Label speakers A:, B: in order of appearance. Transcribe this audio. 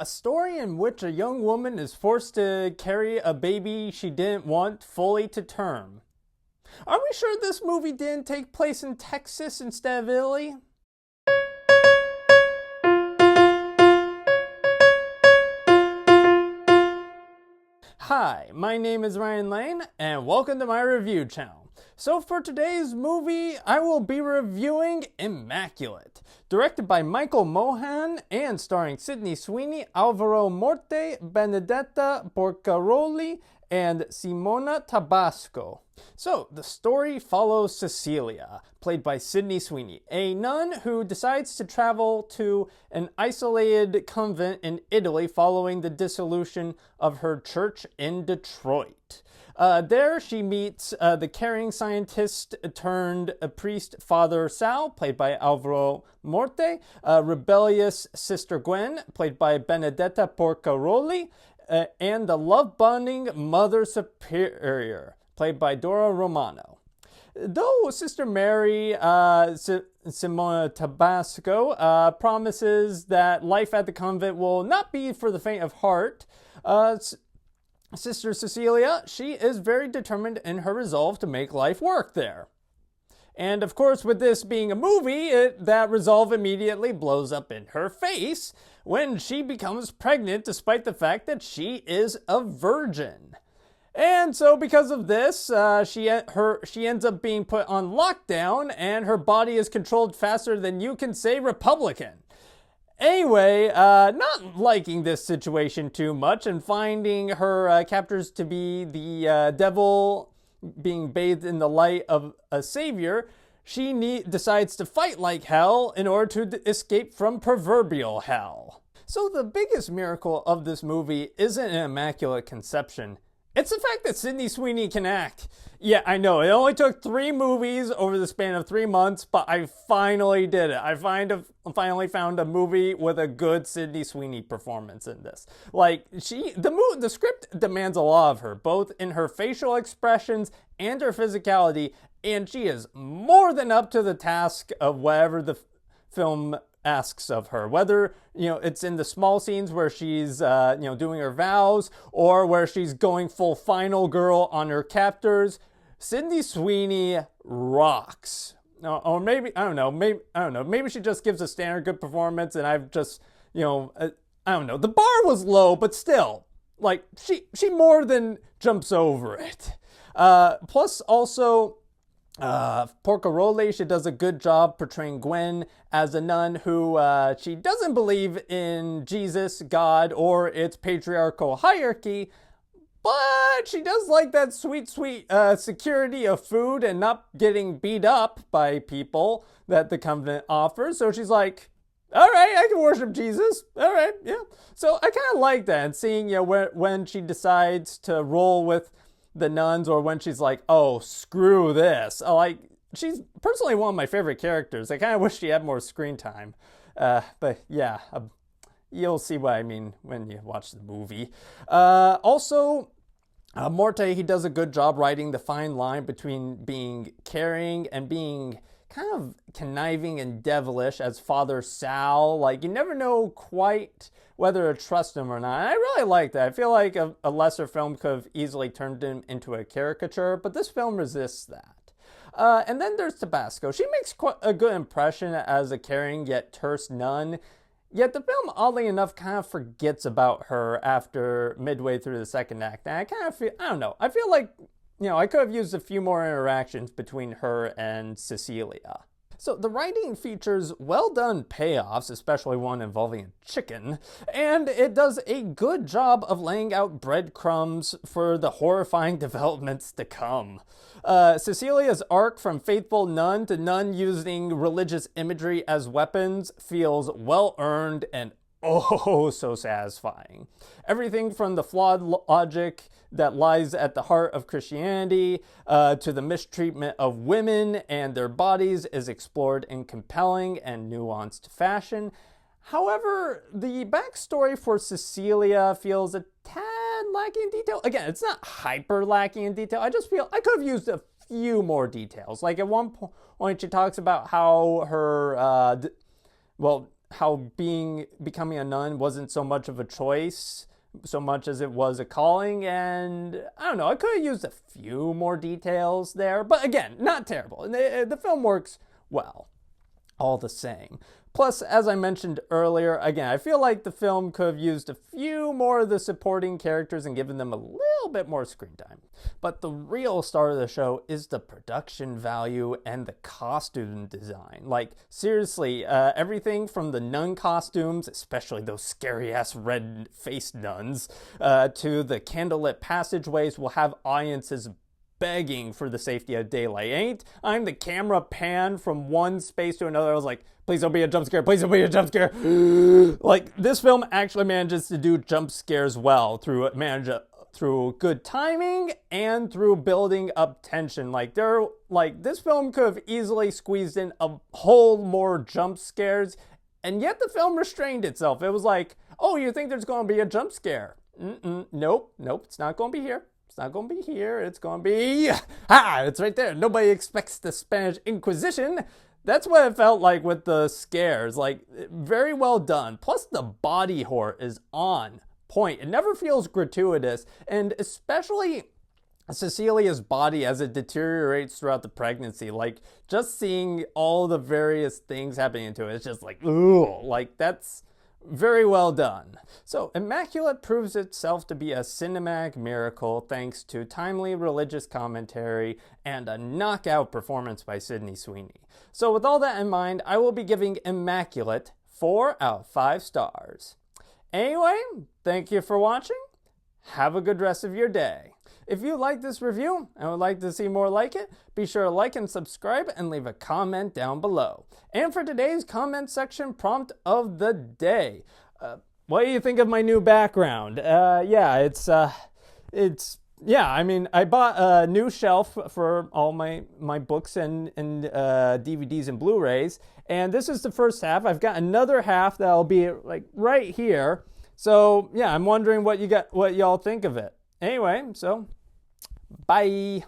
A: A story in which a young woman is forced to carry a baby she didn't want fully to term. Are we sure this movie didn't take place in Texas instead of Italy? Hi, my name is Ryan Lane, and welcome to my review channel. So for today's movie, I will be reviewing Immaculate, directed by Mohan and starring Sweeney, Alvaro, Morte, Benedetaa, Porcaroli, and Simona Tabasco. So, the story follows Cecilia, played by Sweeney, a nun who decides to travel to an isolated convent in Italy following the dissolution of her church in Detroit. There she meets the caring scientist turned priest Father Sal, played by Alvaro Morte, rebellious Sister Gwen, played by Benedetaa Porcaroli, and the love-bonding Mother Superior, played by Dora Romano. Though Sister Mary, Simona Tabasco, promises that life at the convent will not be for the faint of heart, Sister Cecilia, she is very determined in her resolve to make life work there. And of course, with this being a movie, that resolve immediately blows up in her face when she becomes pregnant despite the fact that she is a virgin. And so because of this, she ends up being put on lockdown and her body is controlled faster than you can say Republican. Anyway, not liking this situation too much and finding her captors to be the devil being bathed in the light of a savior, she decides to fight like hell in order to escape from proverbial hell. So the biggest miracle of this movie isn't an immaculate conception. It's the fact that Sweeney can act. Yeah, I know, it only took 3 movies over the span of 3 months, but I finally did it. I finally found a movie with a good Sweeney performance in this. Like, the script demands a lot of her, both in her facial expressions and her physicality, and she is more than up to the task of whatever the film asks of her, whether it's in the small scenes where she's doing her vows or where she's going full final girl on her captors. Sweeney rocks. Or maybe I don't know, maybe she just gives a standard good performance and I've just I don't know, the bar was low, but still, like, she more than jumps over it. Plus also Porcaroli, she does a good job portraying Gwen as a nun who she doesn't believe in Jesus, God, or its patriarchal hierarchy, but she does like that sweet security of food and not getting beat up by people that the convent offers. So she's like, all right, I can worship Jesus. All right, yeah. So I kind of like that, and seeing when she decides to roll with the nuns, or when she's like, oh, screw this. She's personally one of my favorite characters. I kind of wish she had more screen time. But yeah, you'll see what I mean when you watch the movie. Also, Morte, he does a good job writing the fine line between being caring and being kind of conniving and devilish as Father Sal. Like, you never know quite whether to trust him or not. And I really like that. I feel like a lesser film could have easily turned him into a caricature, but this film resists that. And then there's Tabasco. She makes quite a good impression as a caring yet terse nun, yet the film, oddly enough, kind of forgets about her after midway through the second act. And I kind of feel, I don't know, I feel like I could have used a few more interactions between her and Cecilia. So the writing features well-done payoffs, especially one involving a chicken, and it does a good job of laying out breadcrumbs for the horrifying developments to come. Cecilia's arc from faithful nun to nun using religious imagery as weapons feels well-earned and oh so satisfying. Everything from the flawed logic that lies at the heart of Christianity to the mistreatment of women and their bodies is explored in compelling and nuanced fashion. However, the backstory for Cecilia feels a tad lacking in detail. Again, it's not hyper lacking in detail. I just feel I could have used a few more details. Like at one point she talks about how her how becoming a nun wasn't so much of a choice so much as it was a calling, and I don't know, I could have used a few more details there, but again, not terrible. And the film works well, all the same. Plus, as I mentioned earlier, again, I feel like the film could have used a few more of the supporting characters and given them a little bit more screen time. But the real star of the show is the production value and the costume design. Like, seriously, everything from the nun costumes, especially those scary-ass red-faced nuns, to the candlelit passageways will have audiences begging for the safety of daylight. I'm the camera pan from one space to another. I was like, please don't be a jump scare. Please don't be a jump scare. Like, this film actually manages to do jump scares well through good timing and through building up tension. This film could have easily squeezed in a whole more jump scares, and yet the film restrained itself. It was like, oh, you think there's going to be a jump scare? Nope, it's not going to be here. It's not going to be here. It's going to be... it's right there. Nobody expects the Spanish Inquisition. That's what it felt like with the scares. Like, very well done. Plus, the body horror is on point. It never feels gratuitous. And especially Cecilia's body as it deteriorates throughout the pregnancy. Like, just seeing all the various things happening to it, it's just like, ooh. Like, that's... very well done. So, Immaculate proves itself to be a cinematic miracle thanks to timely religious commentary and a knockout performance by Sweeney. So, with all that in mind, I will be giving Immaculate 4 out of 5 stars. Anyway, thank you for watching. Have a good rest of your day. If you like this review and would like to see more like it, be sure to like and subscribe and leave a comment down below. And for today's comment section prompt of the day, what do you think of my new background? I bought a new shelf for all my books and DVDs and Blu-rays, and this is the first half. I've got another half that'll be like right here. So yeah, I'm wondering what y'all think of it. Anyway, so bye.